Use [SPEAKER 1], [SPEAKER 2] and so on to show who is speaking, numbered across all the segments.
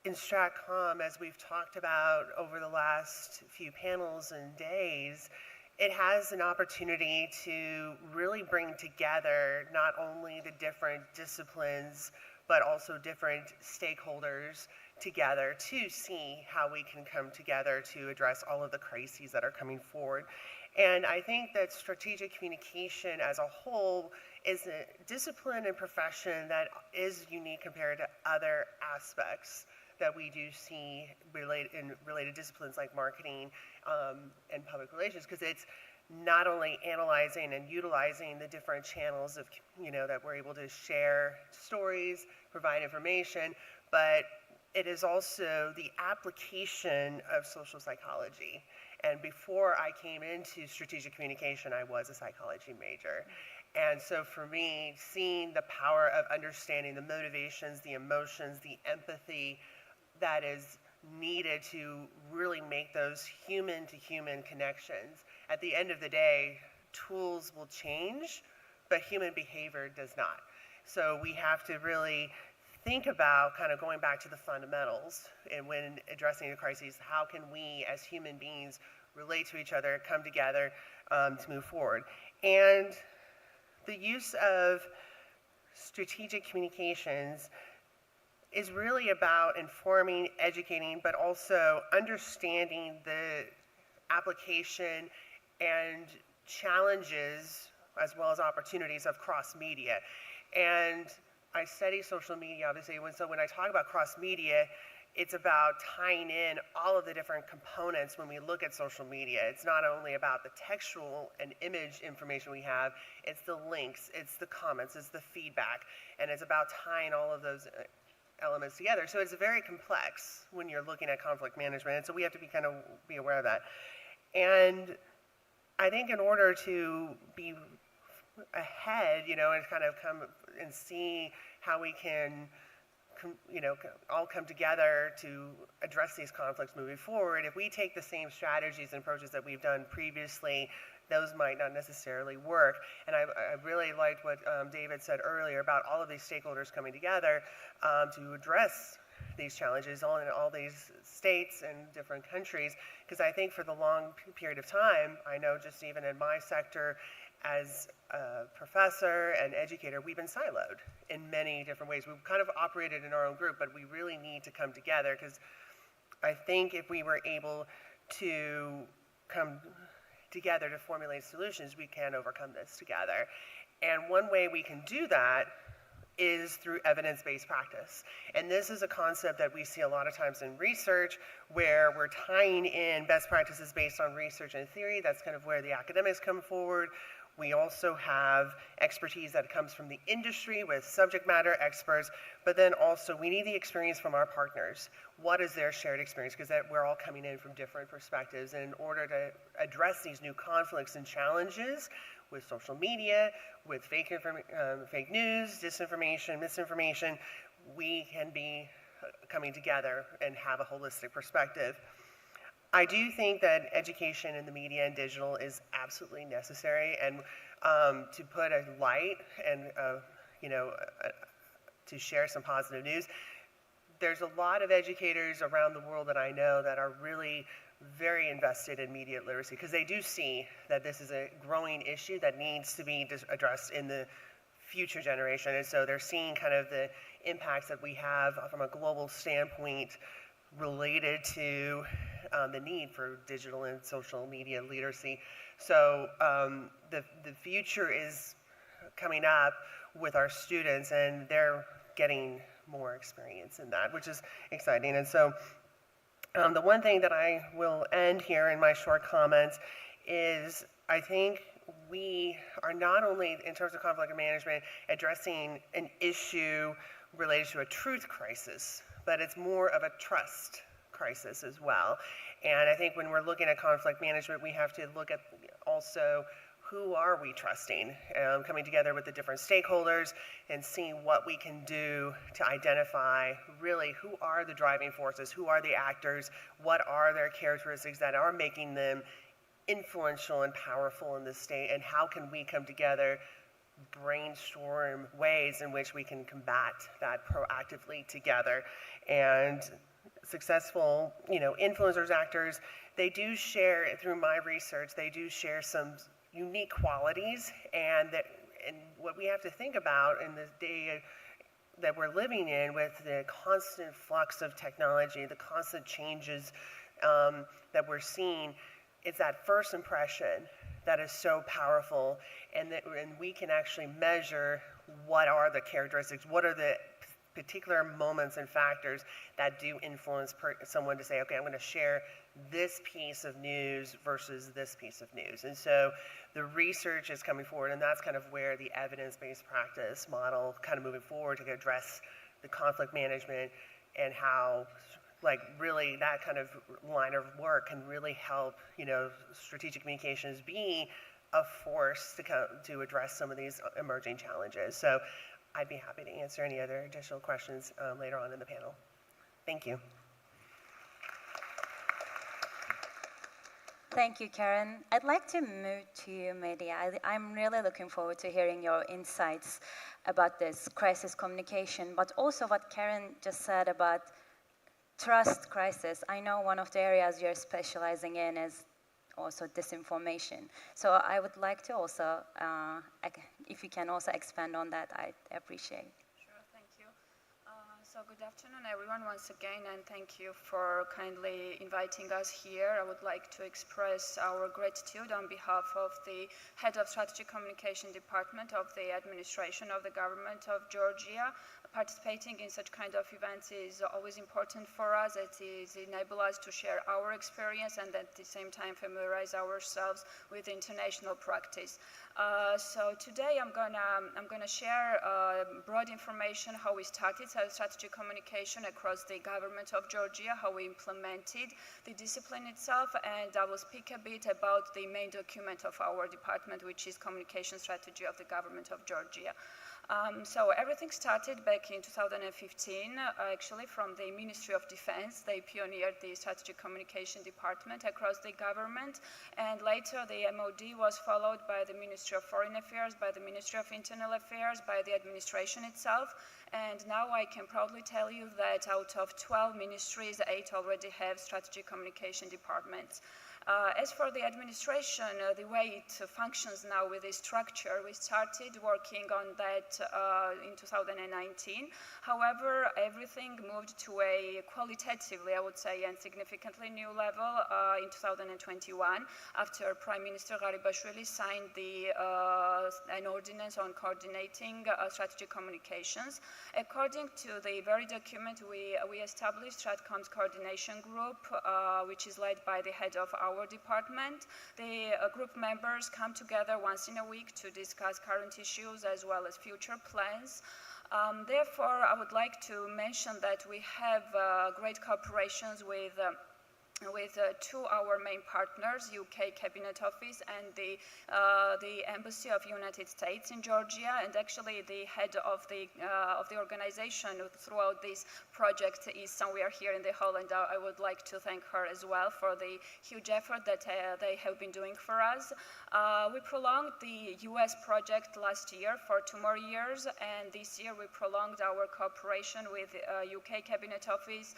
[SPEAKER 1] in Stratcom, as we've talked about over the last few panels and days, it has an opportunity to really bring together not only the different disciplines, but also different stakeholders together to see how we can come together to address all of the crises that are coming forward. And I think that strategic communication as a whole is a discipline and profession that is unique compared to other aspects that we do see in related disciplines like marketing and public relations, because it's not only analyzing and utilizing the different channels of, that we're able to share stories, provide information, but it is also the application of social psychology. And before I came into strategic communication, I was a psychology major. And so for me, seeing the power of understanding the motivations, the emotions, the empathy that is needed to really make those human-to-human connections. At the end of the day, tools will change, but human behavior does not. So we have to really think about kind of going back to the fundamentals, and when addressing the crises, how can we as human beings relate to each other, come together to move forward. And the use of strategic communications is really about informing, educating, but also understanding the application and challenges as well as opportunities of cross-media. And I study social media, obviously, so when I talk about cross-media, it's about tying in all of the different components when we look at social media. It's not only about the textual and image information we have, it's the links, it's the comments, it's the feedback, and it's about tying all of those elements together. So it's very complex when you're looking at conflict management, and so we have to be aware of that. And I think in order to be ahead, and kind of come and see how we can all come together to address these conflicts moving forward, if we take the same strategies and approaches that we've done previously, those might not necessarily work. And I really liked what David said earlier about all of these stakeholders coming together to address these challenges in all these states and different countries, because I think for the long period of time, I know just even in my sector, as a professor and educator, we've been siloed in many different ways. We've kind of operated in our own group, but we really need to come together, because I think if we were able to come together to formulate solutions, we can overcome this together. And one way we can do that is through evidence-based practice. And this is a concept that we see a lot of times in research, where we're tying in best practices based on research and theory. That's kind of where the academics come forward. We also have expertise that comes from the industry with subject matter experts, but then also we need the experience from our partners. What is their shared experience? Because we're all coming in from different perspectives. And in order to address these new conflicts and challenges with social media, with fake news, disinformation, misinformation, we can be coming together and have a holistic perspective. I do think that education in the media and digital is absolutely necessary, and to put a light and to share some positive news. There's a lot of educators around the world that I know that are really very invested in media literacy, because they do see that this is a growing issue that needs to be addressed in the future generation, and so they're seeing kind of the impacts that we have from a global standpoint related to the need for digital and social media literacy. So the future is coming up with our students, and they're getting more experience in that, which is exciting. And so the one thing that I will end here in my short comments is I think we are not only, in terms of conflict management, addressing an issue related to a truth crisis, but it's more of a trust crisis as well. And I think when we're looking at conflict management, we have to look at also who are we trusting, coming together with the different stakeholders and seeing what we can do to identify really who are the driving forces, who are the actors, what are their characteristics that are making them influential and powerful in this state, and how can we come together, brainstorm ways in which we can combat that proactively together. And successful, influencers, actors, they do share, through my research, they do share some unique qualities, and what we have to think about in this day that we're living in, with the constant flux of technology, the constant changes that we're seeing, it's that first impression that is so powerful, and we can actually measure what are the characteristics, what are the particular moments and factors that do influence someone to say, okay, I'm going to share this piece of news versus this piece of news. And so the research is coming forward, and that's kind of where the evidence-based practice model kind of moving forward to address the conflict management, and how really that kind of line of work can really help, strategic communications be a force to address some of these emerging challenges. So I'd be happy to answer any other additional questions later on in the panel. Thank you.
[SPEAKER 2] Thank you, Karen. I'd like to move to you, Mehdi. I'm really looking forward to hearing your insights about this crisis communication, but also what Karen just said about trust crisis. I know one of the areas you're specializing in is also disinformation. So I would like to also, if you can also expand on that, I'd appreciate.
[SPEAKER 3] Sure, thank you. So good afternoon, everyone, once again, and thank you for kindly inviting us here. I would like to express our gratitude on behalf of the Head of Strategic Communication Department of the Administration of the Government of Georgia. Participating in such kind of events is always important for us. It enables us to share our experience and at the same time familiarize ourselves with international practice. So today I'm gonna share broad information how we started strategic communication across the government of Georgia, how we implemented the discipline itself, and I will speak a bit about the main document of our department, which is Communication Strategy of the Government of Georgia. So everything started back in 2015, actually from the Ministry of Defense. They pioneered the Strategic Communication Department across the government, and later the MOD was followed by the Ministry of Foreign Affairs, by the Ministry of Internal Affairs, by the administration itself. And now I can proudly tell you that out of 12 ministries, 8 already have strategic communication departments. As for the administration, the way it functions now with this structure, we started working on that in 2019. However, everything moved to a qualitatively, I would say, and significantly new level in 2021, after Prime Minister Garibashvili signed an ordinance on coordinating strategic communications. According to the very document, we established Stratcom's coordination group, which is led by the head of our department. The group members come together once in a week to discuss current issues as well as future plans. Therefore, I would like to mention that we have great cooperations with two our main partners, UK Cabinet Office and the Embassy of United States in Georgia, and actually the head of the organization throughout this project is somewhere here in the hall, and I would like to thank her as well for the huge effort that they have been doing for us. We prolonged the US project last year for 2 more years, and this year we prolonged our cooperation with UK Cabinet Office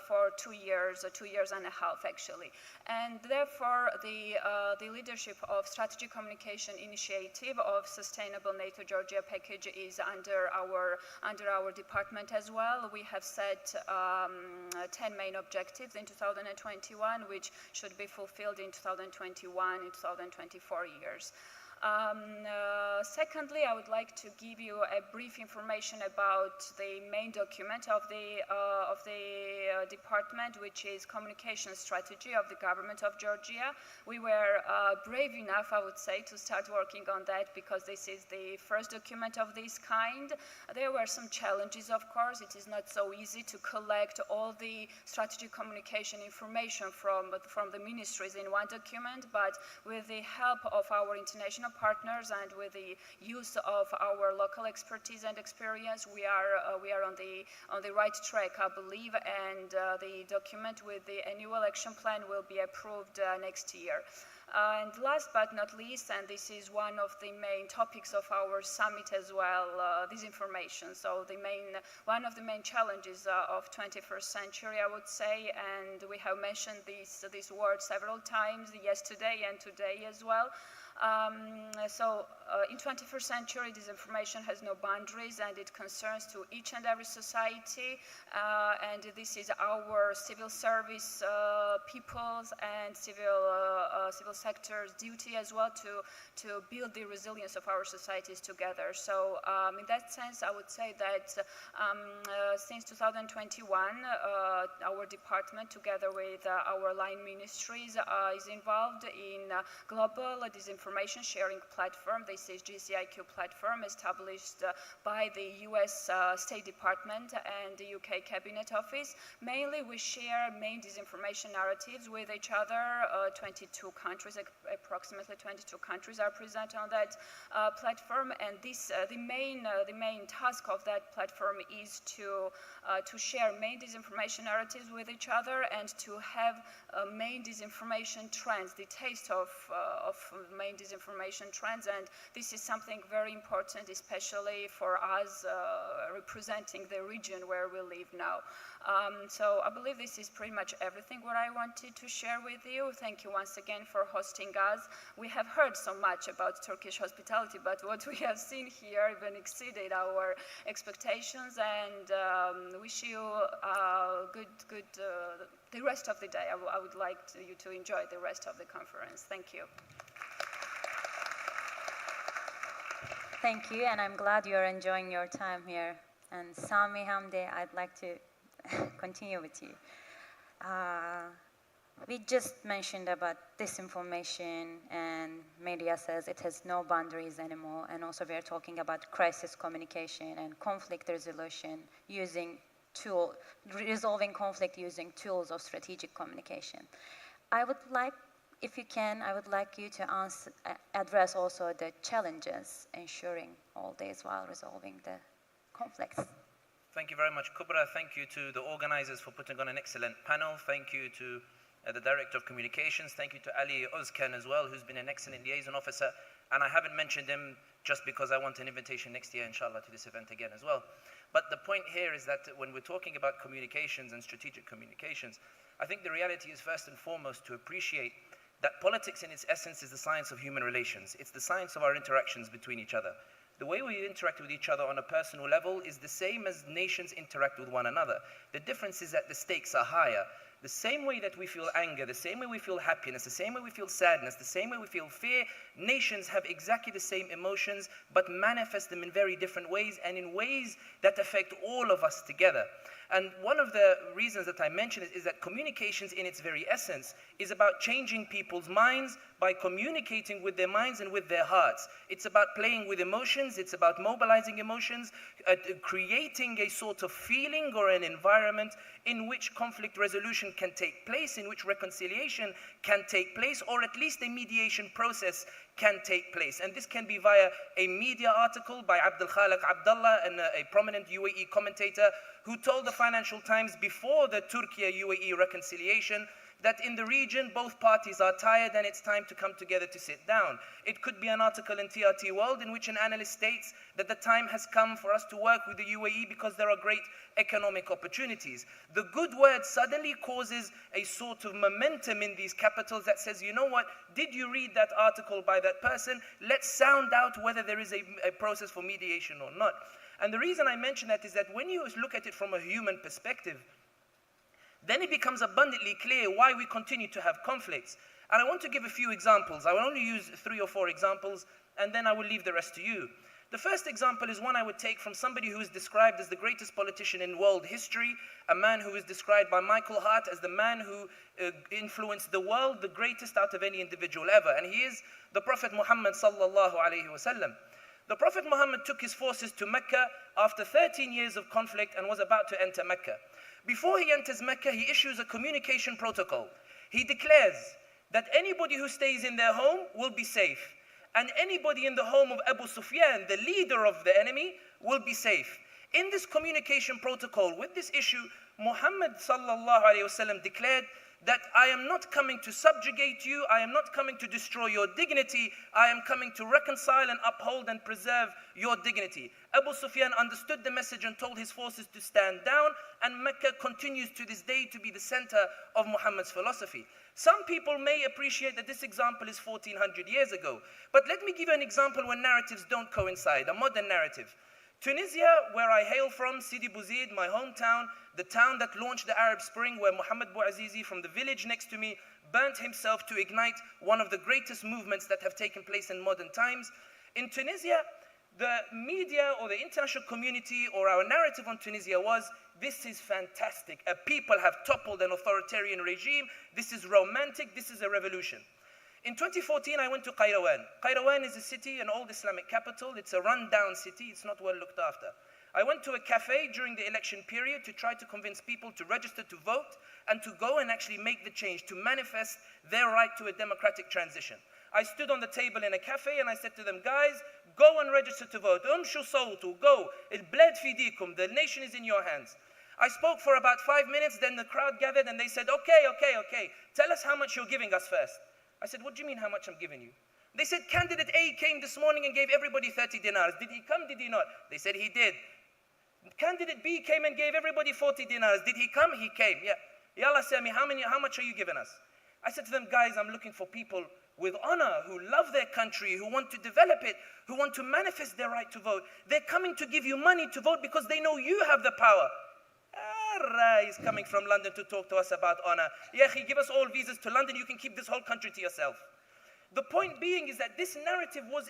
[SPEAKER 3] for 2 years, 2 years and a half actually. And therefore the leadership of Strategic Communication Initiative of Sustainable NATO Georgia Package is under our department as well. We have set 10 main objectives in 2021, which should be fulfilled in 2021 and 2024 years. Secondly, I would like to give you a brief information about the main document of the department, which is Communication Strategy of the Government of Georgia. We were brave enough, I would say, to start working on that because this is the first document of this kind. There were some challenges, of course. It is not so easy to collect all the strategic communication information from the ministries in one document, but with the help of our international partners and with the use of our local expertise and experience, we are on the right track, I believe, and the document with the annual action plan will be approved next year. And last but not least, and this is one of the main topics of our summit as well, disinformation. So one of the main challenges of 21st century, I would say, and we have mentioned this word several times yesterday and today as well. In 21st century, disinformation has no boundaries, and it concerns to each and every society, and this is our civil service people's and civil sector's duty as well to build the resilience of our societies together. So in that sense, I would say that since 2021, our department, together with our line ministries, is involved in global disinformation sharing platform. This is GCIQ platform established by the US State Department and the UK Cabinet Office. Mainly, we share main disinformation narratives with each other. 22 countries, approximately 22 countries are present on that platform, and the main task of that platform is to share main disinformation narratives with each other and to have main disinformation trends, the taste of main disinformation trends, and this is something very important, especially for us representing the region where we live now. So I believe this is pretty much everything what I wanted to share with you. Thank you once again for hosting us. We have heard so much about Turkish hospitality, but what we have seen here even exceeded our expectations, and wish you the rest of the day. I would like you to enjoy the rest of the conference. Thank you.
[SPEAKER 2] Thank you, and I'm glad you're enjoying your time here. And Sami, Hamdi, I'd like to continue with you. We just mentioned about disinformation, and media says it has no boundaries anymore, and also we're talking about crisis communication and conflict resolution resolving conflict using tools of strategic communication. If you can, I would like you to address also the challenges ensuring all this while resolving the conflicts.
[SPEAKER 4] Thank you very much, Kubra. Thank you to the organizers for putting on an excellent panel. Thank you to the Director of Communications. Thank you to Ali Özkan as well, who's been an excellent liaison officer. And I haven't mentioned him just because I want an invitation next year, inshallah, to this event again as well. But the point here is that when we're talking about communications and strategic communications, I think the reality is first and foremost to appreciate that politics in its essence is the science of human relations. It's the science of our interactions between each other. The way we interact with each other on a personal level is the same as nations interact with one another. The difference is that the stakes are higher. The same way that we feel anger, the same way we feel happiness, the same way we feel sadness, the same way we feel fear, nations have exactly the same emotions, but manifest them in very different ways and in ways that affect all of us together. And one of the reasons that I mentioned is that communications in its very essence is about changing people's minds by communicating with their minds and with their hearts. It's about playing with emotions, it's about mobilizing emotions, creating a sort of feeling or an environment in which conflict resolution can take place, in which reconciliation can take place, or at least a mediation process can take place. And this can be via a media article by Abdul Khaliq Abdullah, and a prominent UAE commentator who told the Financial Times before the Turkey-UAE reconciliation that in the region both parties are tired and it's time to come together to sit down. It could be an article in TRT World in which an analyst states that the time has come for us to work with the UAE because there are great economic opportunities. The good word suddenly causes a sort of momentum in these capitals that says, you know what, did you read that article by that person? Let's sound out whether there is a process for mediation or not. And the reason I mention that is that when you look at it from a human perspective, then it becomes abundantly clear why we continue to have conflicts. And I want to give a few examples. I will only use 3 or 4 examples, and then I will leave the rest to you. The first example is one I would take from somebody who is described as the greatest politician in world history, a man who is described by Michael Hart as the man who influenced the world, the greatest out of any individual ever. And he is the Prophet Muhammad sallallahu alaihi wasallam. The Prophet Muhammad took his forces to Mecca after 13 years of conflict and was about to enter Mecca. Before he enters Mecca, he issues a communication protocol. He declares that anybody who stays in their home will be safe, and anybody in the home of Abu Sufyan, the leader of the enemy, will be safe. In this communication protocol, with this issue, Muhammad sallallahu alayhi wasallam declared that I am not coming to subjugate you, I am not coming to destroy your dignity, I am coming to reconcile and uphold and preserve your dignity. Abu Sufyan understood the message and told his forces to stand down, and Mecca continues to this day to be the center of Muhammad's philosophy. Some people may appreciate that this example is 1400 years ago, but let me give you an example when narratives don't coincide, a modern narrative. Tunisia, where I hail from, Sidi Bouzid, my hometown, the town that launched the Arab Spring, where Mohammed Bouazizi from the village next to me burnt himself to ignite one of the greatest movements that have taken place in modern times. In Tunisia, the media or the international community or our narrative on Tunisia was, this is fantastic. A people have toppled an authoritarian regime. This is romantic. This is a revolution. In 2014, I went to Qayrawaan. Qayrawaan is a city, an old Islamic capital. It's a run-down city. It's not well looked after. I went to a cafe during the election period to try to convince people to register to vote and to go and actually make the change, to manifest their right to a democratic transition. I stood on the table in a cafe and I said to them, guys, go and register to vote. Umshu sawtu, go. Al-blad fidikum, the nation is in your hands. I spoke for about 5 minutes, then the crowd gathered and they said, okay. Tell us how much you're giving us first. I said, what do you mean how much I'm giving you? They said, candidate A came this morning and gave everybody 30 dinars. Did he come? Did he not? They said he did. Candidate B came and gave everybody 40 dinars. Did he come? He came. Yeah. Yalla Sami, how much are you giving us? I said to them, guys, I'm looking for people with honor, who love their country, who want to develop it, who want to manifest their right to vote. They're coming to give you money to vote because they know you have the power. He's coming from London to talk to us about honor. Yeah, give us all visas to London, you can keep this whole country to yourself. The point being is that this narrative was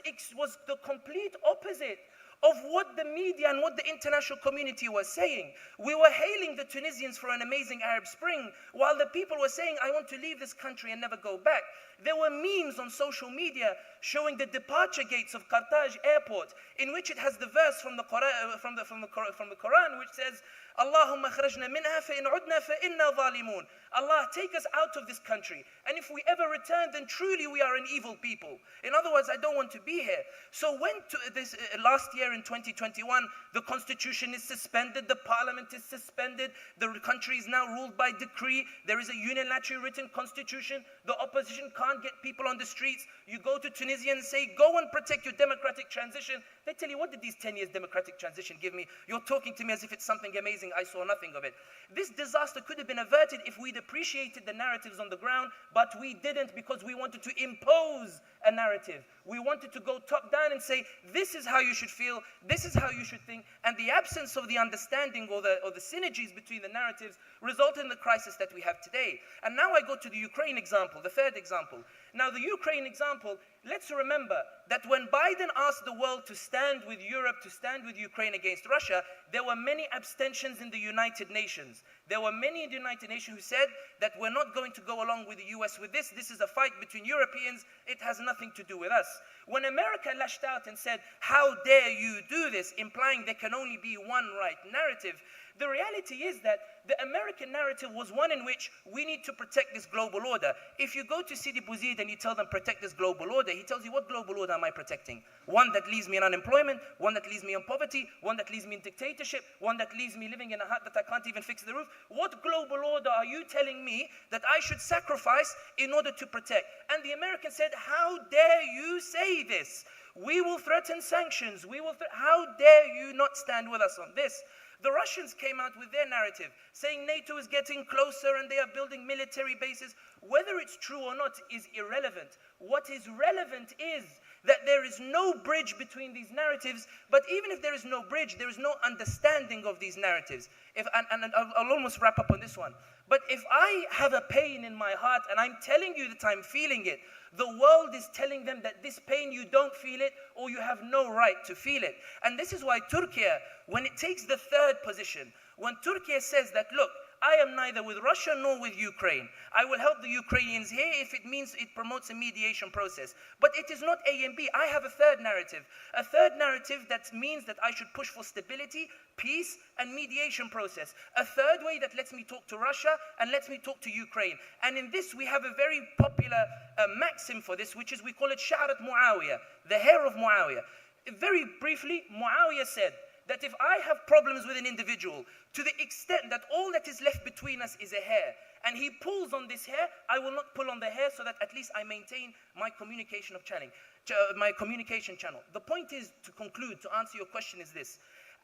[SPEAKER 4] the complete opposite of what the media and what the international community was saying. We were hailing the Tunisians for an amazing Arab Spring, while the people were saying, I want to leave this country and never go back. There were memes on social media showing the departure gates of Carthage airport, in which it has the verse from the Quran, which says, Allahumma kharajna minha fa in udna fa inna zalimun. Allah, take us out of this country, and if we ever return, then truly we are an evil people. In other words, I don't want to be here. So when this last year in 2021, the constitution is suspended, the parliament is suspended, the country is now ruled by decree, there is a unilaterally written constitution, the opposition can't get people on the streets. You go to Tunisia and say, go and protect your democratic transition. They tell you, what did these 10 years democratic transition give me? You're talking to me as if it's something amazing. I saw nothing of it. This disaster could have been averted if we'd appreciated the narratives on the ground, but we didn't, because we wanted to impose a narrative. We wanted to go top down and say, this is how you should feel, this is how you should think, and the absence of the understanding or the synergies between the narratives resulted in the crisis that we have today. And now I go to the Ukraine example, the third example. Now the Ukraine example, let's remember that when Biden asked the world to stand with Europe, to stand with Ukraine against Russia, there were many abstentions in the United Nations. There were many in the United Nations who said that we're not going to go along with the US with this. This is a fight between Europeans. It has nothing to do with us. When America lashed out and said, how dare you do this, implying there can only be one right narrative, the reality is that the American narrative was one in which we need to protect this global order. If you go to Sidi Bouzid and you tell them protect this global order, he tells you, what global order am I protecting? One that leaves me in unemployment, one that leaves me in poverty, one that leaves me in dictatorship, one that leaves me living in a hut that I can't even fix the roof. What global order are you telling me that I should sacrifice in order to protect? And the Americans said, how dare you say this? We will threaten sanctions. How dare you not stand with us on this? The Russians came out with their narrative, saying NATO is getting closer and they are building military bases. Whether it's true or not is irrelevant. What is relevant is that there is no bridge between these narratives, but even if there is no bridge, there is no understanding of these narratives. I'll almost wrap up on this one. But if I have a pain in my heart and I'm telling you that I'm feeling it, the world is telling them that this pain, you don't feel it, or you have no right to feel it. And this is why Turkey, when it takes the third position, when Turkey says that, look, I am neither with Russia nor with Ukraine. I will help the Ukrainians here if it means it promotes a mediation process. But it is not A and B. I have a third narrative. A third narrative that means that I should push for stability, peace, and mediation process. A third way that lets me talk to Russia and lets me talk to Ukraine. And in this, we have a very popular maxim for this, which is, we call it Sha'rat Muawiyah, the hair of Muawiyah. Very briefly, Muawiyah said that if I have problems with an individual, to the extent that all that is left between us is a hair, and he pulls on this hair, I will not pull on the hair so that at least I maintain my communication channel. The point is, to conclude, to answer your question, is this.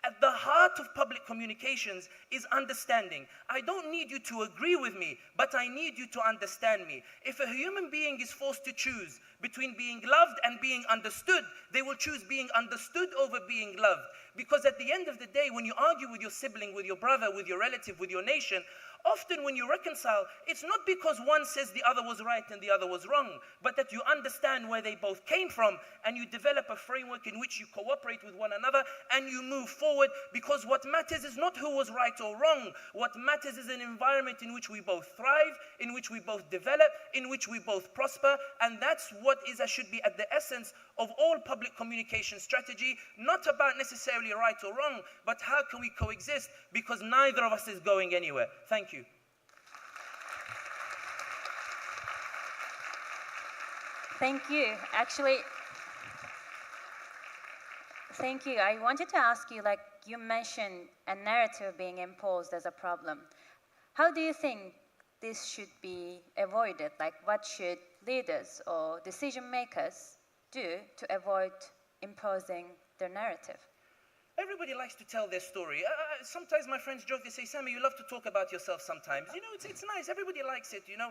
[SPEAKER 4] At the heart of public communications is understanding. I don't need you to agree with me, but I need you to understand me. If a human being is forced to choose between being loved and being understood, they will choose being understood over being loved. Because at the end of the day, when you argue with your sibling, with your brother, with your relative, with your nation, often when you reconcile, it's not because one says the other was right and the other was wrong, but that you understand where they both came from and you develop a framework in which you cooperate with one another and you move forward, because what matters is not who was right or wrong. What matters is an environment in which we both thrive, in which we both develop, in which we both prosper, and that's what should be at the essence of all public communication strategy, not about necessarily right or wrong, but how can we coexist, because neither of us is going anywhere. Thank you.
[SPEAKER 2] Thank you. Actually, thank you. I wanted to ask you, like, you mentioned a narrative being imposed as a problem. How do you think this should be avoided? Like, what should leaders or decision makers do to avoid imposing their narrative?
[SPEAKER 4] Everybody likes to tell their story. Sometimes my friends joke, they say, Sammy, you love to talk about yourself sometimes. You know, it's nice. Everybody likes it, you know.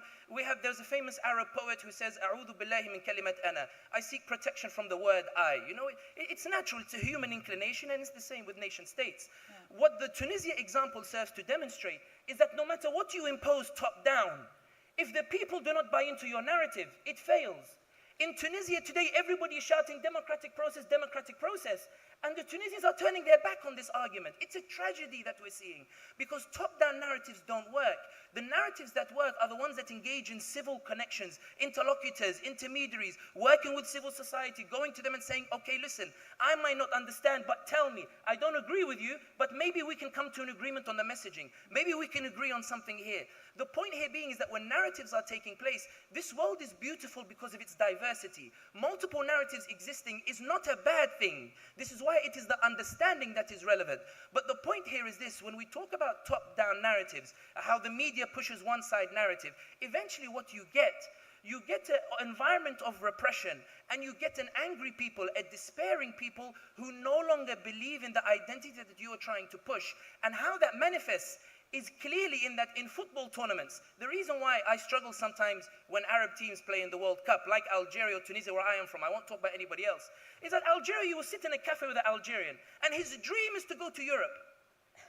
[SPEAKER 4] There's a famous Arab poet who says, A'udhu billahi min kalimat ana. I seek protection from the word I. You know, it's natural. It's a human inclination, and it's the same with nation states. Yeah. What the Tunisia example serves to demonstrate is that no matter what you impose top down, if the people do not buy into your narrative, it fails. In Tunisia today, everybody is shouting democratic process, and the Tunisians are turning their back on this argument. It's a tragedy that we're seeing, because top-down narratives don't work. The narratives that work are the ones that engage in civil connections, interlocutors, intermediaries, working with civil society, going to them and saying, okay, listen, I might not understand, but tell me, I don't agree with you, but maybe we can come to an agreement on the messaging. Maybe we can agree on something here. The point here being is that when narratives are taking place, this world is beautiful because of its diversity. Multiple narratives existing is not a bad thing. This is why it is the understanding that is relevant. But the point here is this: when we talk about top-down narratives, how the media pushes one-side narrative, eventually what you get an environment of repression, and you get an angry people, a despairing people who no longer believe in the identity that you are trying to push. And how that manifests is clearly in that in football tournaments. The reason why I struggle sometimes when Arab teams play in the World Cup, like Algeria or Tunisia, where I am from, I won't talk about anybody else, is that Algeria, you will sit in a cafe with an Algerian, and his dream is to go to Europe.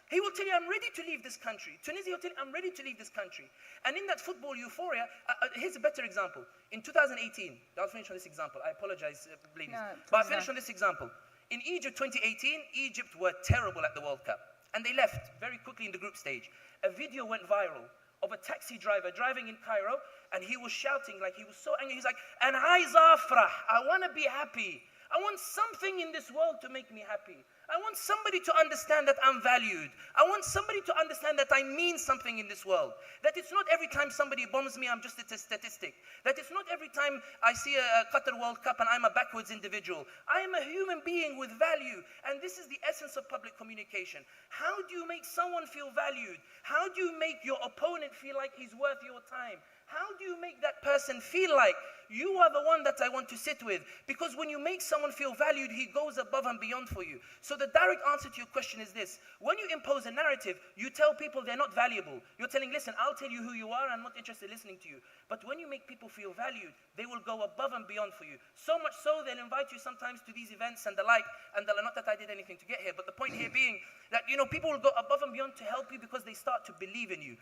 [SPEAKER 4] He will tell you, I'm ready to leave this country. Tunisia will tell you, I'm ready to leave this country. And in that football euphoria, here's a better example. In 2018, I'll finish on this example. I apologize, ladies.
[SPEAKER 2] No,
[SPEAKER 4] but I'll finish on this example. In Egypt 2018, Egypt were terrible at the World Cup. And they left very quickly in the group stage. A video went viral of a taxi driver driving in Cairo, and he was shouting, like he was so angry. He's like, "An aiz afrah, I want to be happy. I want something in this world to make me happy. I want somebody to understand that I'm valued. I want somebody to understand that I mean something in this world. That it's not every time somebody bombs me, I'm just a statistic. That it's not every time I see a Qatar World Cup and I'm a backwards individual. I am a human being with value. And this is the essence of public communication. How do you make someone feel valued? How do you make your opponent feel like he's worth your time? How do you make that person feel like you are the one that I want to sit with? Because when you make someone feel valued, he goes above and beyond for you. So the direct answer to your question is this: when you impose a narrative, you tell people they're not valuable. You're telling, listen, I'll tell you who you are, I'm not interested in listening to you. But when you make people feel valued, they will go above and beyond for you. So much so, they'll invite you sometimes to these events and the like, and not that I did anything to get here, but the point here being that, you know, people will go above and beyond to help you because they start to believe in you.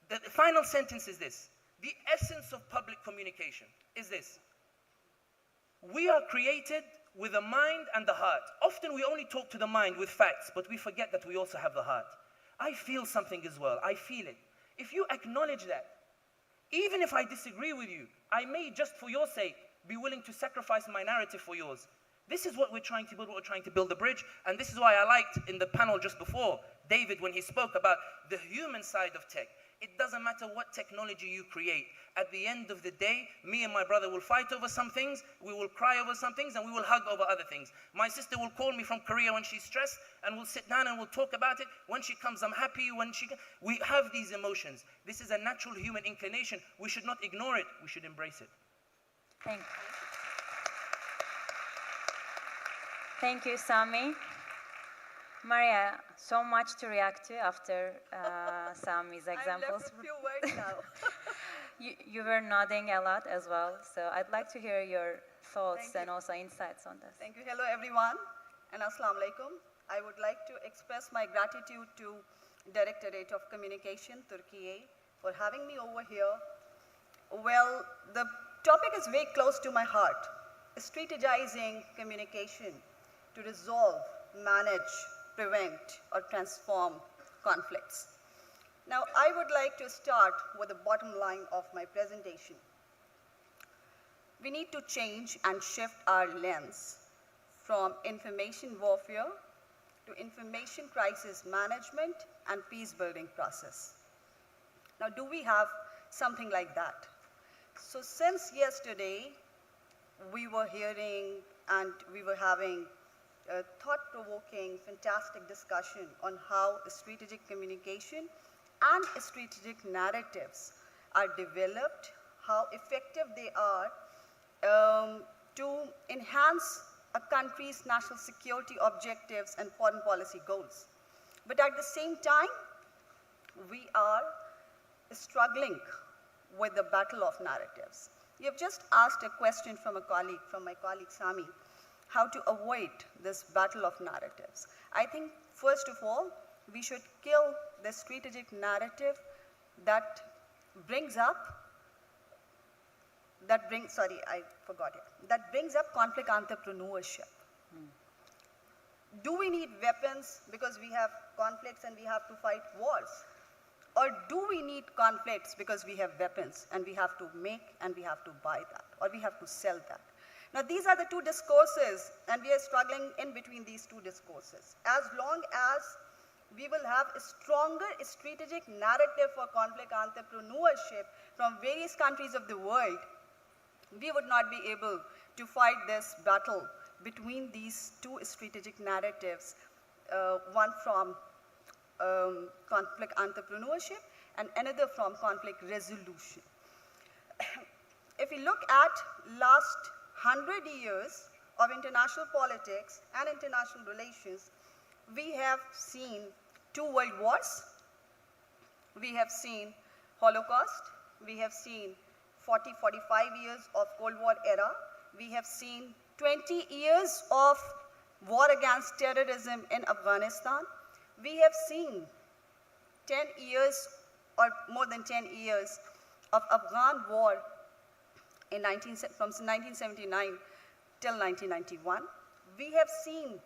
[SPEAKER 4] The final sentence is this: the essence of public communication is this: we are created with the mind and the heart. Often we only talk to the mind with facts, but we forget that we also have the heart. I feel something as well. I feel it. If you acknowledge that, even if I disagree with you, I may, just for your sake, be willing to sacrifice my narrative for yours. This is what we're trying to build. We're trying to build a bridge, and this is why I liked in the panel just before, David, when he spoke about the human side of tech. It doesn't matter what technology you create. At the end of the day, me and my brother will fight over some things, we will cry over some things, and we will hug over other things. My sister will call me from Korea when she's stressed, and we'll sit down and we'll talk about it. When she comes, I'm happy. We have these emotions. This is a natural human inclination. We should not ignore it. We should embrace it.
[SPEAKER 2] Thank you. Thank you, Sami. Maria, so much to react to after Sami's examples.
[SPEAKER 5] I'm left with few words now.
[SPEAKER 2] You were nodding a lot as well, so I'd like to hear your thoughts and also insights on this.
[SPEAKER 5] Thank you. Hello, everyone, and Assalamu alaikum. I would like to express my gratitude to Directorate of Communication, Turkey, for having me over here. Well, the topic is very close to my heart. Strategizing communication to resolve, manage, prevent, or transform conflicts. Now, I would like to start with the bottom line of my presentation. We need to change and shift our lens from information warfare to information crisis management and peace-building process. Now, do we have something like that? So since yesterday, we were hearing and we were having a thought-provoking, fantastic discussion on how strategic communication and strategic narratives are developed, how effective they are to enhance a country's national security objectives and foreign policy goals. But at the same time, we are struggling with the battle of narratives. You have just asked a question from my colleague Sami, how to avoid this battle of narratives. I think, first of all, we should kill the strategic narrative that brings up conflict entrepreneurship. Do we need weapons because we have conflicts and we have to fight wars? Or do we need conflicts because we have weapons and we have to make and we have to buy that, or we have to sell that? Now, these are the two discourses, and we are struggling in between these two discourses. As long as we will have a stronger strategic narrative for conflict entrepreneurship from various countries of the world, we would not be able to fight this battle between these two strategic narratives, one from conflict entrepreneurship and another from conflict resolution. If we look at last 100 years of international politics and international relations, we have seen 2 world wars, we have seen Holocaust, we have seen 40-45 years of Cold War era, we have seen 20 years of war against terrorism in Afghanistan, we have seen 10 years or more than 10 years of Afghan war from 1979 till 1991. We have seen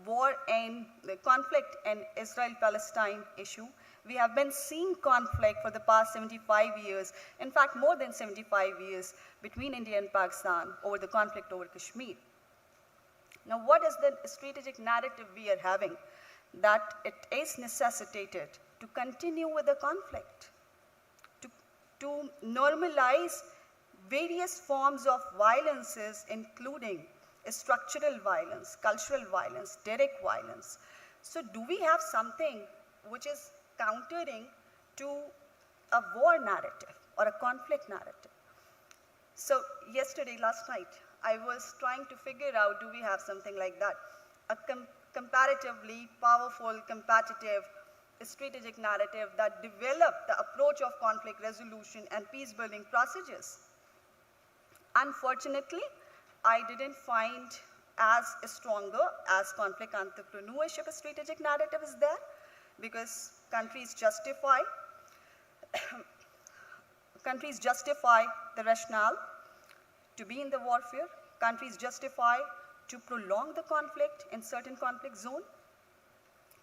[SPEAKER 5] war and the conflict in Israel-Palestine issue. We have been seeing conflict for the past 75 years, in fact more than 75 years, between India and Pakistan over the conflict over Kashmir. Now, what is the strategic narrative we are having? That it is necessitated to continue with the conflict, to normalize various forms of violences, including structural violence, cultural violence, direct violence. So do we have something which is countering to a war narrative or a conflict narrative? So last night, I was trying to figure out, do we have something like that? A comparatively powerful, competitive, strategic narrative that developed the approach of conflict resolution and peace-building procedures. Unfortunately, I didn't find as stronger as conflict entrepreneurship strategic narrative is there, because countries justify the rationale to be in the warfare. Countries justify to prolong the conflict in certain conflict zone.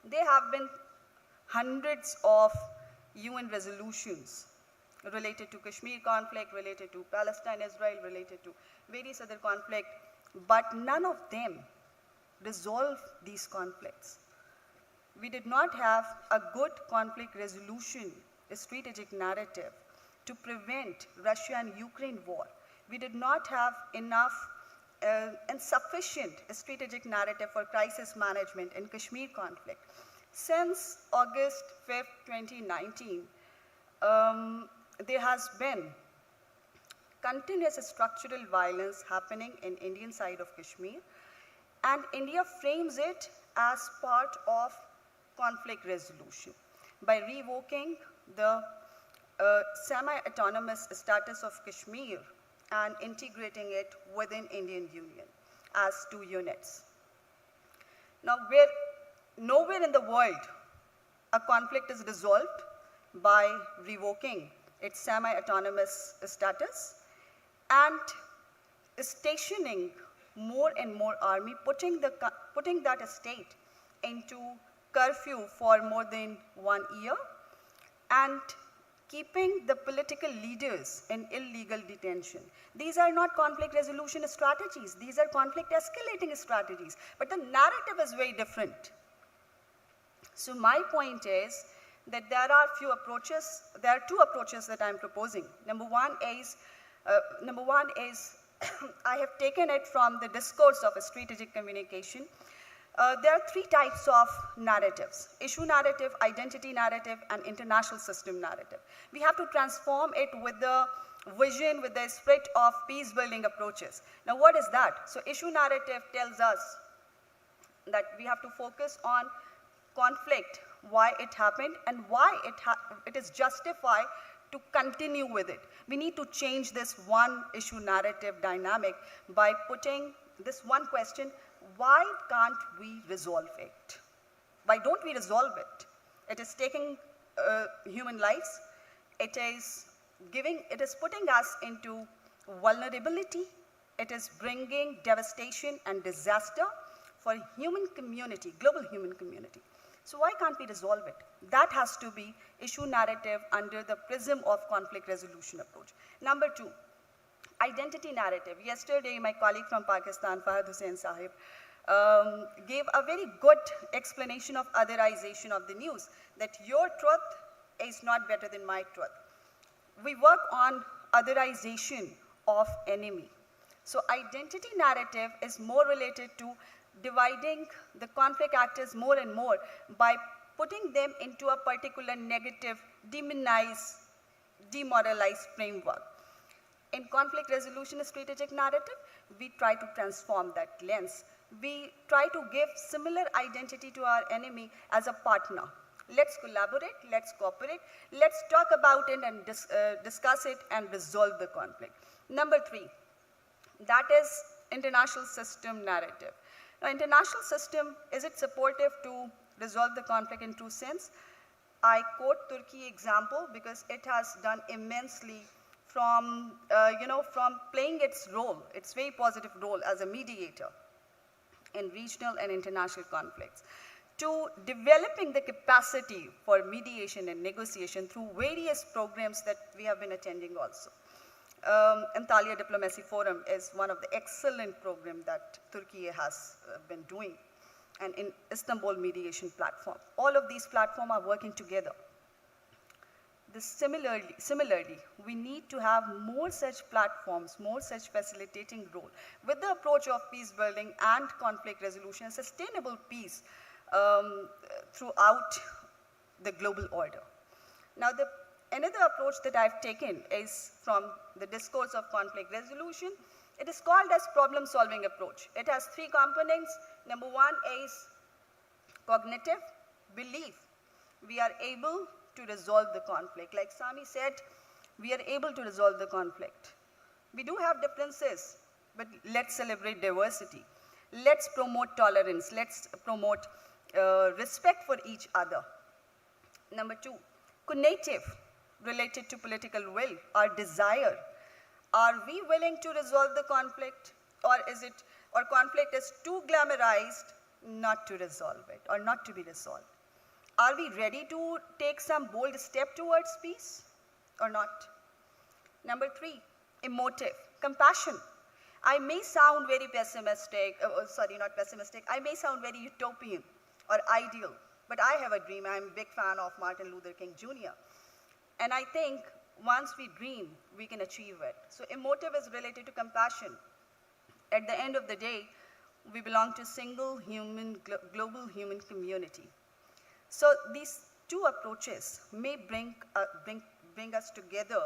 [SPEAKER 5] There have been hundreds of UN resolutions related to Kashmir conflict, related to Palestine-Israel, related to various other conflicts, but none of them resolve these conflicts. We did not have a good conflict resolution strategic narrative to prevent Russia and Ukraine war. We did not have enough and sufficient strategic narrative for crisis management in Kashmir conflict. Since August 5th, 2019, there has been continuous structural violence happening in Indian side of Kashmir, and India frames it as part of conflict resolution by revoking the semi-autonomous status of Kashmir and integrating it within Indian Union as 2 units. Now, nowhere in the world a conflict is resolved by revoking its semi-autonomous status and stationing more and more army, putting that state into curfew for more than 1 year, and keeping the political leaders in illegal detention. These are not conflict resolution strategies. These are conflict escalating strategies. But the narrative is very different. So my point is that there are two approaches that I'm proposing. Number one is I have taken it from the discourse of strategic communication. There are 3 types of narratives: issue narrative, identity narrative, and international system narrative. We have to transform it with the vision, with the spirit of peace-building approaches. Now, what is that? So, issue narrative tells us that we have to focus on conflict, why it happened, and why it is justified to continue with it. We need to change this one issue narrative dynamic by putting this one question: why can't we resolve it? Why don't we resolve it? It is taking human lives. It is putting us into vulnerability. It is bringing devastation and disaster for human community, global human community. So why can't we resolve it? That has to be issue narrative under the prism of conflict resolution approach. Number 2, identity narrative. Yesterday, my colleague from Pakistan, Fahad Hussain Sahib, gave a very good explanation of otherization of the news, that your truth is not better than my truth. We work on otherization of enemy. So identity narrative is more related to dividing the conflict actors more and more by putting them into a particular negative, demonized, demoralized framework. In conflict resolution strategic narrative, we try to transform that lens. We try to give similar identity to our enemy as a partner. Let's collaborate, let's cooperate, let's talk about it and discuss it and resolve the conflict. Number 3, that is international system narrative. Now, international system, is it supportive to resolve the conflict in true sense? I quote Turkey example because it has done immensely from playing its role, its very positive role as a mediator in regional and international conflicts, to developing the capacity for mediation and negotiation through various programs that we have been attending also. Antalya Diplomacy Forum is one of the excellent programs that Turkey has been doing, and in Istanbul Mediation Platform. All of these platforms are working together. Similarly, we need to have more such platforms, more such facilitating role with the approach of peace building and conflict resolution, sustainable peace throughout the global order. Now, another approach that I've taken is from the discourse of conflict resolution. It is called as problem-solving approach. It has 3 components. Number 1 is cognitive belief. We are able to resolve the conflict. Like Sami said, we are able to resolve the conflict. We do have differences, but let's celebrate diversity. Let's promote tolerance. Let's promote respect for each other. Number 2, cognitive, related to political will, our desire. Are we willing to resolve the conflict, or conflict is too glamorized not to resolve it or not to be resolved? Are we ready to take some bold step towards peace or not? Number 3, emotive, compassion. I may sound very pessimistic, not pessimistic, I may sound very utopian or ideal, but I have a dream. I'm a big fan of Martin Luther King Jr. And I think once we dream, we can achieve it. So emotive is related to compassion. At the end of the day, we belong to a single human, global human community. So these two approaches may bring us together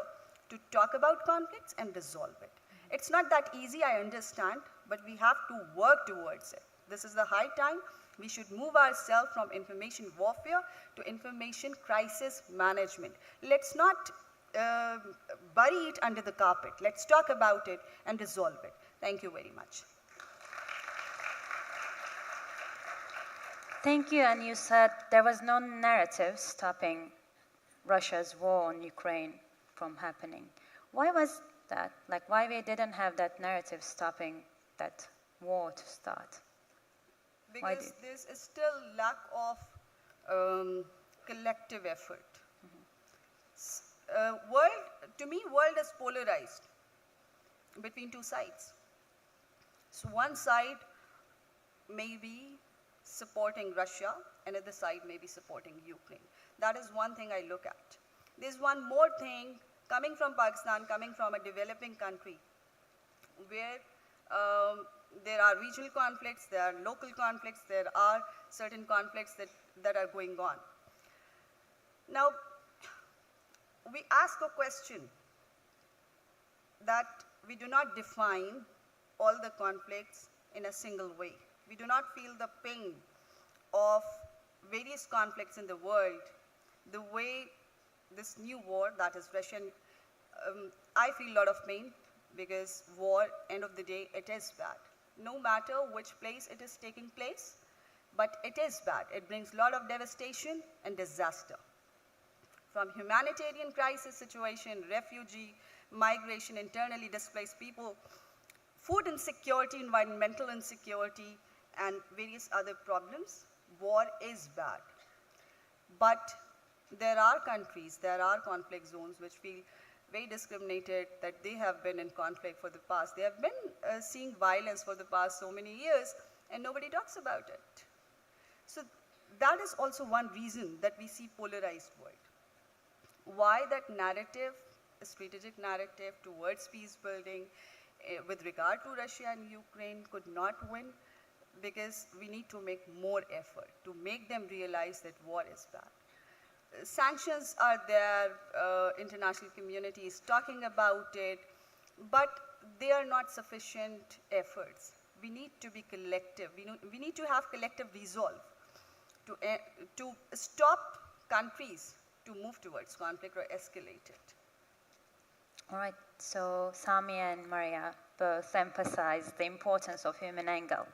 [SPEAKER 5] to talk about conflicts and resolve it. It's not that easy, I understand, but we have to work towards it. This is the high time. We should move ourselves from information warfare to information crisis management. Let's not bury it under the carpet. Let's talk about it and resolve it. Thank you very much.
[SPEAKER 2] Thank you, and you said there was no narrative stopping Russia's war on Ukraine from happening. Why was that? Like, why we didn't have that narrative stopping that war to start?
[SPEAKER 5] Because there's still lack of collective effort. To me, world is polarized between two sides. So one side may be supporting Russia, and other side may be supporting Ukraine. That is one thing I look at. There's one more thing coming from Pakistan, coming from a developing country, where there are regional conflicts, there are local conflicts, there are certain conflicts that are going on. Now, we ask a question that we do not define all the conflicts in a single way. We do not feel the pain of various conflicts in the world the way this new war, that is Russian, I feel a lot of pain because war, end of the day, it is bad. No matter which place it is taking place, but it is bad. It brings a lot of devastation and disaster. From humanitarian crisis situation, refugee, migration, internally displaced people, food insecurity, environmental insecurity, and various other problems, war is bad. But there are countries, there are conflict zones which feel very discriminated, that they have been in conflict for the past. They have been seeing violence for the past so many years, and nobody talks about it. So that is also one reason that we see polarized world. Why that narrative, a strategic narrative towards peace building with regard to Russia and Ukraine could not win, because we need to make more effort to make them realize that war is bad. Sanctions are there, international community is talking about it, but they are not sufficient efforts. We need to be collective. We need to have collective resolve to stop countries to move towards conflict or escalate it.
[SPEAKER 2] All right, so Sami and Maria both emphasized the importance of human angle.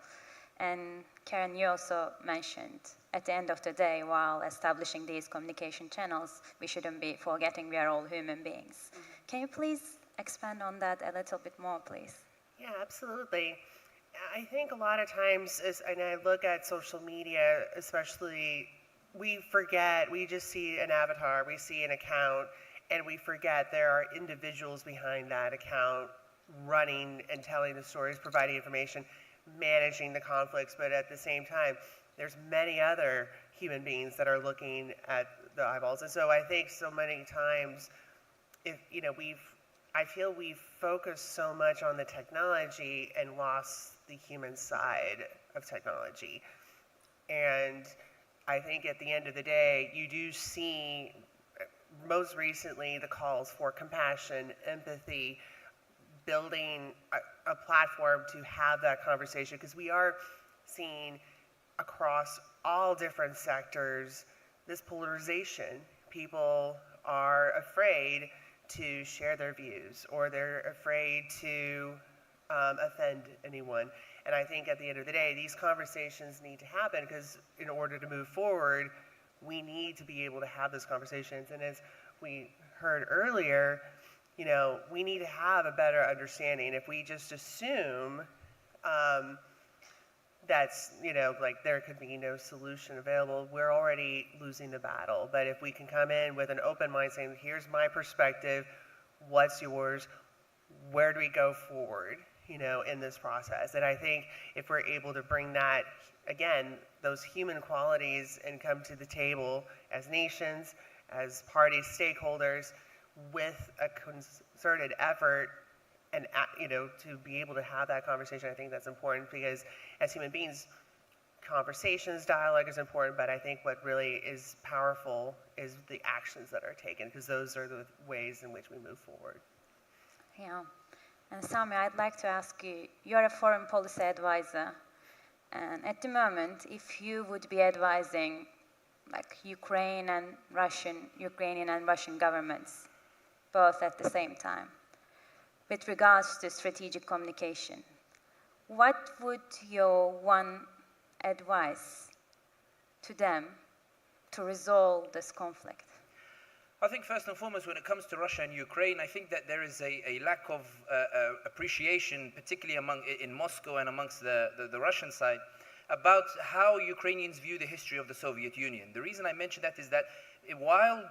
[SPEAKER 2] And Karen, you also mentioned at the end of the day, while establishing these communication channels, we shouldn't be forgetting we are all human beings. Mm-hmm. Can you please expand on that a little bit more, please?
[SPEAKER 1] Yeah, absolutely. I think a lot of times, and I look at social media, especially, we forget, we just see an avatar, we see an account, and we forget there are individuals behind that account running and telling the stories, providing information, managing the conflicts, but at the same time, there's many other human beings that are looking at the eyeballs. And so I think so many times, I feel we've focused so much on the technology and lost the human side of technology. And I think at the end of the day, you do see, most recently, the calls for compassion, empathy, building a platform to have that conversation, because we are seeing across all different sectors this polarization. People are afraid to share their views, or they're afraid to offend anyone. And I think at the end of the day, these conversations need to happen, because in order to move forward, we need to be able to have those conversations. And as we heard earlier, we need to have a better understanding. If we just assume that's, like there could be no solution available, we're already losing the battle. But if we can come in with an open mind saying, here's my perspective, what's yours, where do we go forward, in this process? And I think if we're able to bring that, again, those human qualities and come to the table as nations, as parties, stakeholders, with a concerted effort and, to be able to have that conversation. I think that's important because as human beings, conversations, dialogue is important, but I think what really is powerful is the actions that are taken, because those are the ways in which we move forward.
[SPEAKER 2] Yeah. And Sami, I'd like to ask you, you're a foreign policy advisor, and at the moment, if you would be advising like Ukrainian and Russian governments, both at the same time, with regards to strategic communication, what would your one advice to them to resolve this conflict?
[SPEAKER 4] I think first and foremost, when it comes to Russia and Ukraine, I think that there is a lack of appreciation, particularly in Moscow and amongst the Russian side, about how Ukrainians view the history of the Soviet Union. The reason I mention that is that while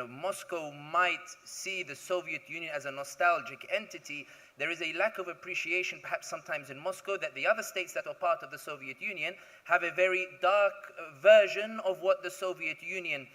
[SPEAKER 4] Moscow might see the Soviet Union as a nostalgic entity, there is a lack of appreciation, perhaps sometimes in Moscow, that the other states that are part of the Soviet Union have a very dark version of what the Soviet Union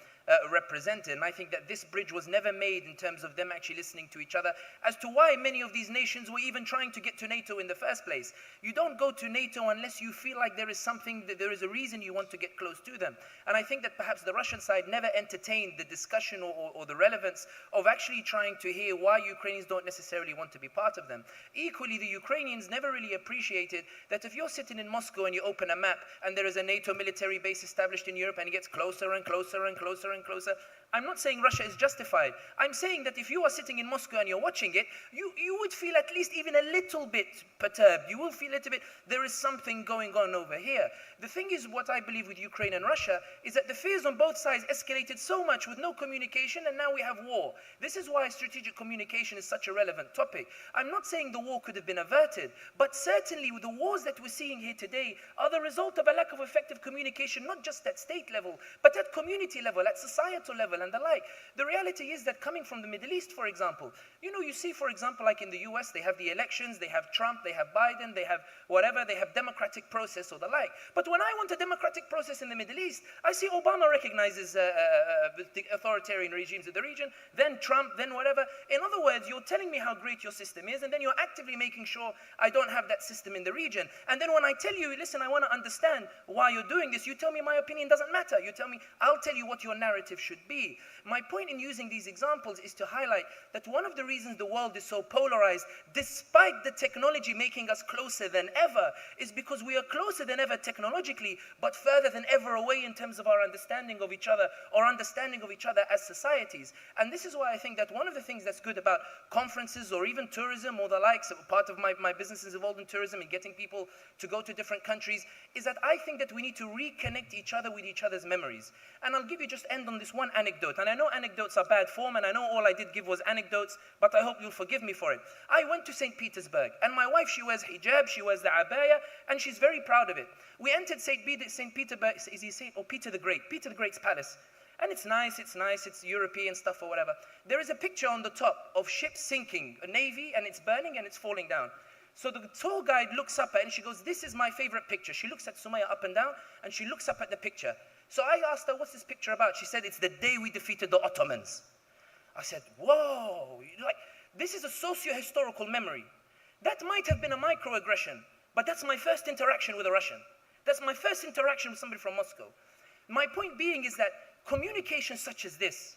[SPEAKER 4] represented. And I think that this bridge was never made in terms of them actually listening to each other as to why many of these nations were even trying to get to NATO in the first place. You don't go to NATO unless you feel like there is something, that there is a reason you want to get close to them. And I think that perhaps the Russian side never entertained the discussion or the relevance of actually trying to hear why Ukrainians don't necessarily want to be part of them. Equally, the Ukrainians never really appreciated that if you're sitting in Moscow and you open a map and there is a NATO military base established in Europe and it gets closer and closer and closer and closer, I'm not saying Russia is justified. I'm saying that if you are sitting in Moscow and you're watching it, you would feel at least even a little bit perturbed. You will feel a little bit, there is something going on over here. The thing is, what I believe with Ukraine and Russia is that the fears on both sides escalated so much with no communication, and now we have war. This is why strategic communication is such a relevant topic. I'm not saying the war could have been averted, but certainly with the wars that we're seeing here today are the result of a lack of effective communication, not just at state level, but at community level, at societal level, and the like. The reality is that coming from the Middle East, for example, you see, for example, like in the US, they have the elections, they have Trump, they have Biden, they have whatever, they have democratic process or the like. But when I want a democratic process in the Middle East, I see Obama recognizes the authoritarian regimes of the region, then Trump, then whatever. In other words, you're telling me how great your system is, and then you're actively making sure I don't have that system in the region. And then when I tell you, listen, I want to understand why you're doing this, you tell me my opinion doesn't matter. You tell me, I'll tell you what your narrative should be. My point in using these examples is to highlight that one of the reasons the world is so polarized, despite the technology making us closer than ever, is because we are closer than ever technologically, but further than ever away in terms of our understanding of each other, or understanding of each other as societies. And this is why I think that one of the things that's good about conferences or even tourism or the likes, part of my business is involved in tourism and getting people to go to different countries, is that I think that we need to reconnect each other with each other's memories. And I'll give you just end on this one anecdote. And I know anecdotes are bad form, and I know all I did give was anecdotes, but I hope you'll forgive me for it. I went to St. Petersburg, and my wife, she wears hijab, she wears the abaya, and she's very proud of it. We entered St. Petersburg, is he Saint or Peter the Great? Peter the Great's palace. And it's nice, it's European stuff or whatever. There is a picture on the top of ships sinking, a navy, and it's burning and it's falling down. So the tour guide looks up at it and she goes, this is my favorite picture. She looks at Sumaya up and down, and she looks up at the picture. So I asked her, what's this picture about? She said, it's the day we defeated the Ottomans. I said, whoa, this is a socio-historical memory. That might have been a microaggression, but that's my first interaction with a Russian. That's my first interaction with somebody from Moscow. My point being is that communication such as this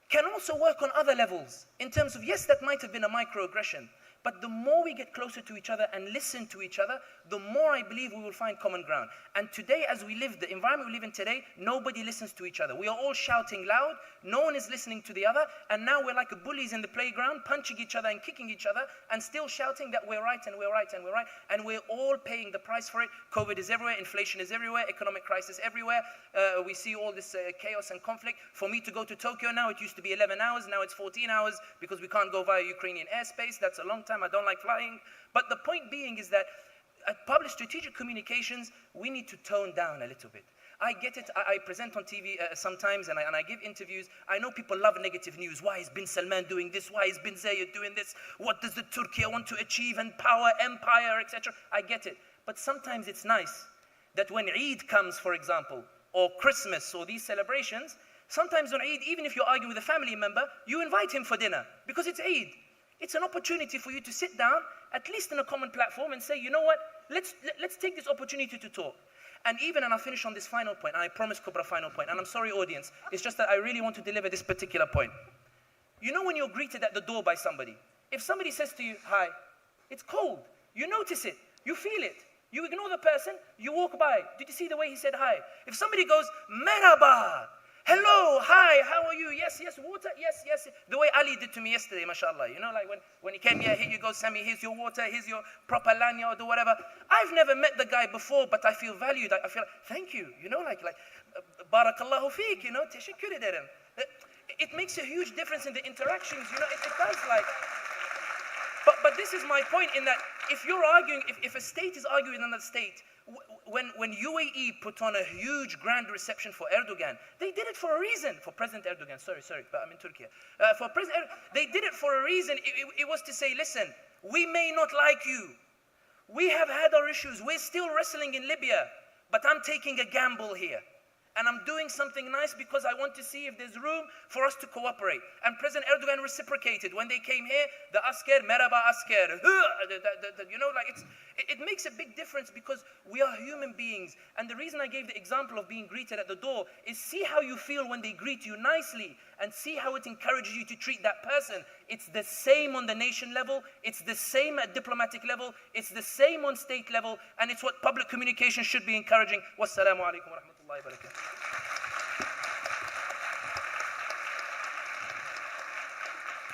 [SPEAKER 4] can also work on other levels in terms of, yes, that might have been a microaggression, but the more we get closer to each other and listen to each other, the more I believe we will find common ground. And today, as we live, the environment we live in today, nobody listens to each other. We are all shouting loud, no one is listening to the other, and now we're like bullies in the playground, punching each other and kicking each other, and still shouting that we're right and we're right and we're right, and we're all paying the price for it. COVID is everywhere, inflation is everywhere, economic crisis everywhere. We see all this chaos and conflict. For me to go to Tokyo now, it used to be 11 hours, now it's 14 hours because we can't go via Ukrainian airspace. That's a long time. I don't like flying. But the point being is that at public strategic communications, we need to tone down a little bit. I get it. I present on TV sometimes, and I give interviews. I know people love negative news. Why is Bin Salman doing this? Why is Bin Zayed doing this? What does the Turkey want to achieve and power, empire, etc.? I get it. But sometimes it's nice that when Eid comes, for example, or Christmas or these celebrations, Sometimes on Eid, even if you're arguing with a family member, you invite him for dinner because it's Eid. It's an opportunity for you to sit down, at least in a common platform, and say, you know what, let's take this opportunity to talk. And I'll finish on this final point, and I promise Kubra final point, and I'm sorry audience, it's just that I really want to deliver this particular point. You know when you're greeted at the door by somebody, if somebody says to you, hi, it's cold, you notice it, you feel it, you ignore the person, you walk by. Did you see the way he said hi? If somebody goes, merhaba, hello, hi, how are you? Yes, water, yes. The way Ali did to me yesterday, mashallah. You know, like when he came here you go, Sammy, here's your water, here's your proper lanyard or whatever. I've never met the guy before, but I feel valued. I feel, thank you, you know, like barakallahu feek, you know, tashakkur ederim. It makes a huge difference in the interactions, you know, it does like. But this is my point in that if you're arguing, if a state is arguing on that state, when UAE put on a huge grand reception for Erdogan, they did it for a reason, for President Erdogan, sorry, but I'm in Turkey. For President Erdogan, they did it for a reason. It was to say, listen, we may not like you. We have had our issues. We're still wrestling in Libya, but I'm taking a gamble here. And I'm doing something nice because I want to see if there's room for us to cooperate. And President Erdogan reciprocated. When they came here, the asker, merhaba asker, you know, like it makes a big difference because we are human beings. And the reason I gave the example of being greeted at the door is see how you feel when they greet you nicely and see how it encourages you to treat that person. It's the same on the nation level, it's the same at diplomatic level, it's the same on state level, and it's what public communication should be encouraging. Wassalamu alaikum wa rahmatullahi wa barakatuh.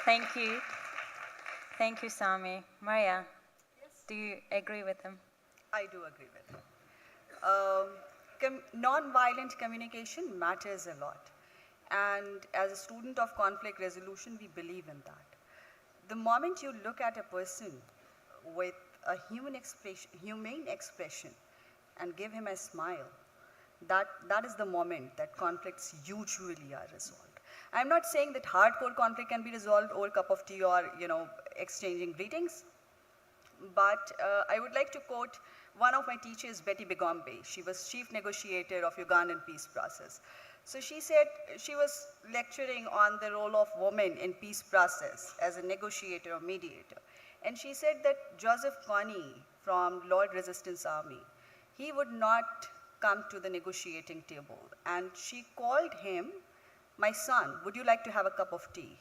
[SPEAKER 2] Thank you. Thank you, Sami. Maria, do you agree with him?
[SPEAKER 5] I do agree with him. Non-violent communication matters a lot. And as a student of conflict resolution, we believe in that. The moment you look at a person with a humane expression and give him a smile, that is the moment that conflicts usually are resolved. I'm not saying that hardcore conflict can be resolved over a cup of tea or, you know, exchanging greetings. But I would like to quote one of my teachers, Betty Begombe. She was chief negotiator of Ugandan peace process. So she said, she was lecturing on the role of women in peace process as a negotiator or mediator. And she said that Joseph Kony from Lord Resistance Army, he would not come to the negotiating table. And she called him, my son, would you like to have a cup of tea?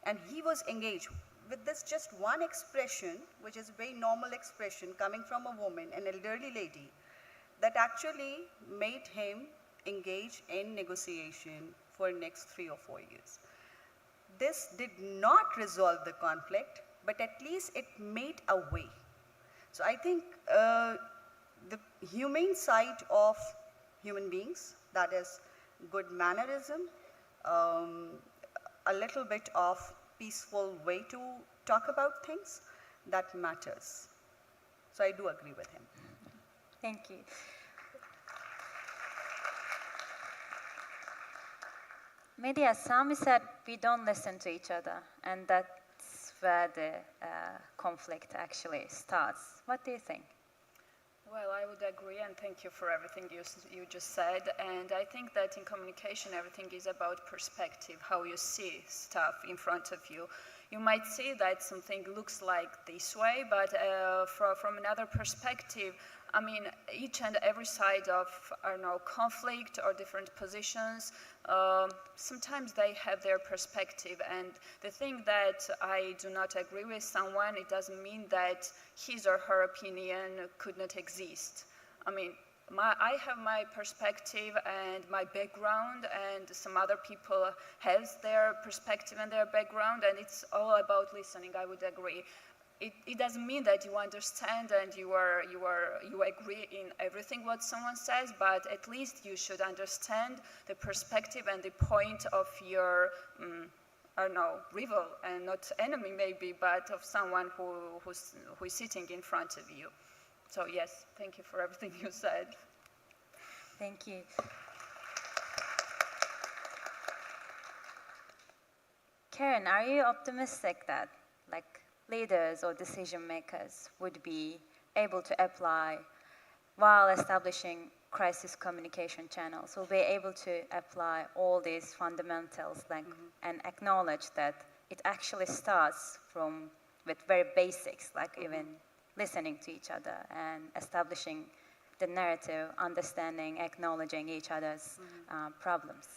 [SPEAKER 5] And he was engaged with this just one expression, which is a very normal expression coming from a woman, an elderly lady, that actually made him engage in negotiation for the next 3 or 4 years. This did not resolve the conflict, but at least it made a way. So I think the humane side of human beings, that is good mannerism, a little bit of peaceful way to talk about things, that matters. So I do agree with him.
[SPEAKER 2] Thank you. Media, Sami said we don't listen to each other, and that's where the conflict actually starts. What do you think?
[SPEAKER 3] Well, I would agree, and thank you for everything you just said. And I think that in communication, everything is about perspective, how you see stuff in front of you. You might see that something looks like this way, but from another perspective, I mean, each and every side of, I don't know, conflict or different positions, sometimes they have their perspective. And the thing that I do not agree with someone, it doesn't mean that his or her opinion could not exist. I mean, I have my perspective and my background, and some other people has their perspective and their background, and it's all about listening, I would agree. It doesn't mean that you understand and you agree in everything what someone says, but at least you should understand the perspective and the point of your, I don't know, rival, and not enemy maybe, but of someone who is sitting in front of you. So yes, thank you for everything you said.
[SPEAKER 2] Thank you. Karen, are you optimistic that, like, leaders or decision makers would be able to apply while establishing crisis communication channels will be able to apply all these fundamentals, like, and acknowledge that it actually starts with very basics, like even listening to each other and establishing the narrative, understanding, acknowledging each other's problems.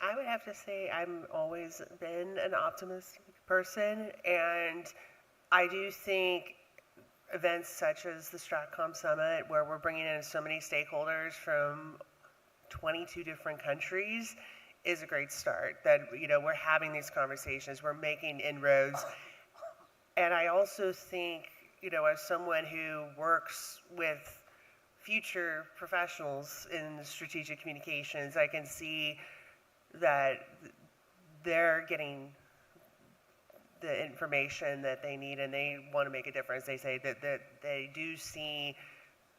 [SPEAKER 1] I would have to say I'm always been an optimistic person, and I do think events such as the Stratcom Summit, where we're bringing in so many stakeholders from 22 different countries, is a great start. That, you know, we're having these conversations, we're making inroads. And I also think, you know, as someone who works with future professionals in strategic communications, I can see that they're getting the information that they need and they want to make a difference. They say that they do see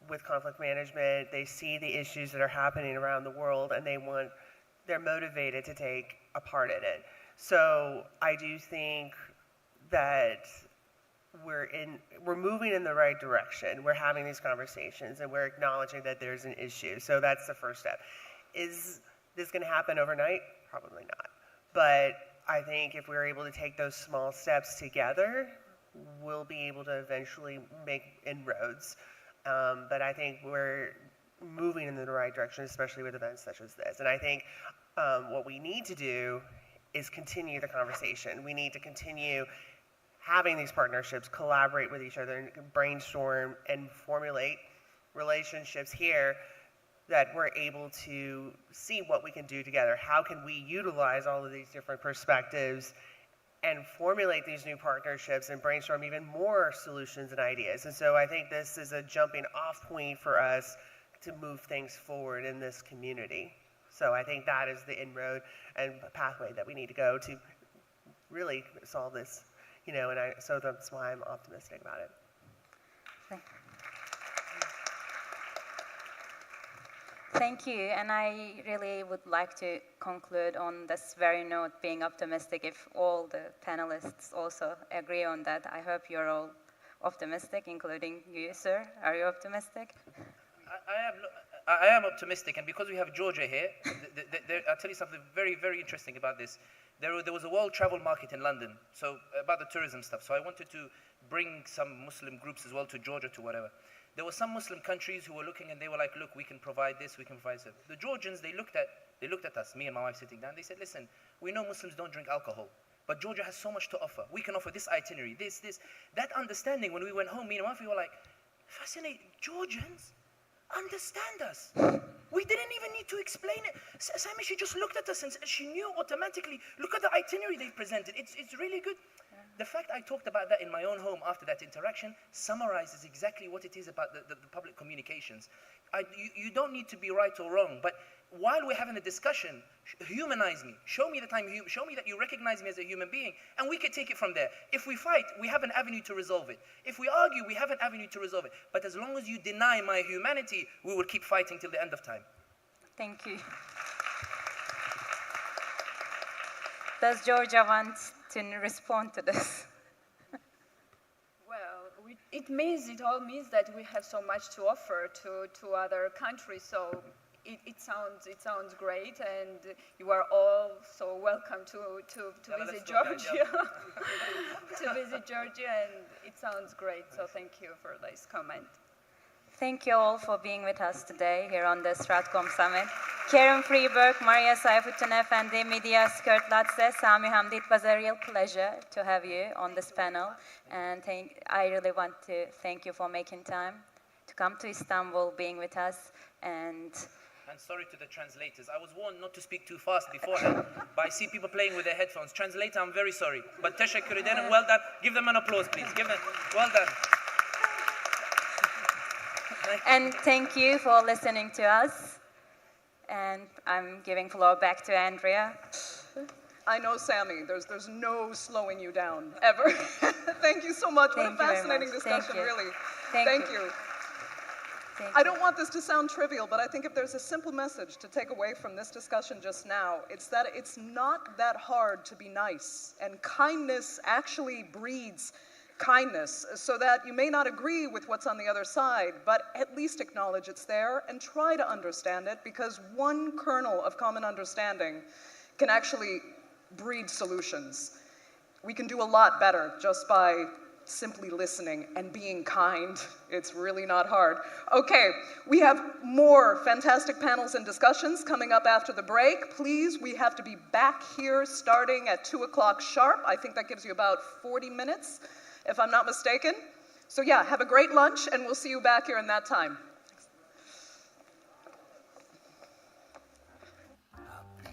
[SPEAKER 1] with conflict management, they see the issues that are happening around the world, and they're motivated to take a part in it. So I do think that we're moving in the right direction. We're having these conversations and we're acknowledging that there's an issue. So that's the first step. Is this going to happen overnight? Probably not. But I think if we're able to take those small steps together, we'll be able to eventually make inroads. But I think we're moving in the right direction, especially with events such as this. And I think what we need to do is continue the conversation. We need to continue having these partnerships, collaborate with each other, and brainstorm and formulate relationships here that we're able to see what we can do together. How can we utilize all of these different perspectives and formulate these new partnerships and brainstorm even more solutions and ideas? And so I think this is a jumping off point for us to move things forward in this community. So I think that is the inroad and pathway that we need to go to really solve this, you know, so that's why I'm optimistic about it.
[SPEAKER 2] Thank you, and I really would like to conclude on this very note, being optimistic. If all the panelists also agree on that, I hope you're all optimistic, including you, sir. Are you optimistic?
[SPEAKER 4] I am optimistic, and because we have Georgia here, I'll tell you something very, very interesting about this. There was a world travel market in London, so about the tourism stuff. So I wanted to bring some Muslim groups as well to Georgia, to whatever. There were some Muslim countries who were looking and they were like, look, we can provide this, we can provide that. The Georgians, they looked at us, me and my wife sitting down, they said, listen, we know Muslims don't drink alcohol, but Georgia has so much to offer. We can offer this itinerary, this. That understanding, when we went home, me and my wife, we were like, fascinating, Georgians understand us. We didn't even need to explain it. Sami, she just looked at us and she knew automatically, look at the itinerary they presented. It's really good. The fact I talked about that in my own home after that interaction summarizes exactly what it is about the public communications. You don't need to be right or wrong, but while we're having a discussion, humanize me. Show me that you recognize me as a human being, and we can take it from there. If we fight, we have an avenue to resolve it. If we argue, we have an avenue to resolve it. But as long as you deny my humanity, we will keep fighting till the end of time.
[SPEAKER 2] Thank you. Does Georgia want to respond to this?
[SPEAKER 3] Well, it all means that we have so much to offer to other countries. So it sounds great, and you are all so welcome to visit Georgia. To visit Georgia, and it sounds great. So thank you for this comment.
[SPEAKER 2] Thank you all for being with us today here on the Stratcom Summit. Karen Freeberg, Maria Sayfuddin Efendi, Media Skirtladze, Sami Hamdi, it was a real pleasure to have you on this panel. And I really want to thank you for making time to come to Istanbul, being with us. And
[SPEAKER 4] sorry to the translators. I was warned not to speak too fast beforehand, but I see people playing with their headphones. Translator, I'm very sorry. But teşekkür ederim, well done. Give them an applause, please. Give them, well done.
[SPEAKER 2] And thank you for listening to us. And I'm giving floor back to Andrea.
[SPEAKER 6] I know, Sami, there's no slowing you down, ever. Thank you so much. What a fascinating discussion, really. Thank you. I don't want this to sound trivial, but I think if there's a simple message to take away from this discussion just now, it's that it's not that hard to be nice. And kindness actually breeds kindness, so that you may not agree with what's on the other side, but at least acknowledge it's there and try to understand it, because one kernel of common understanding can actually breed solutions. We can do a lot better just by simply listening and being kind. It's really not hard. Okay, we have more fantastic panels and discussions coming up after the break. Please, we have to be back here starting at 2 o'clock sharp. I think that gives you about 40 minutes, if I'm not mistaken. So yeah, have a great lunch, and we'll see you back here in that time.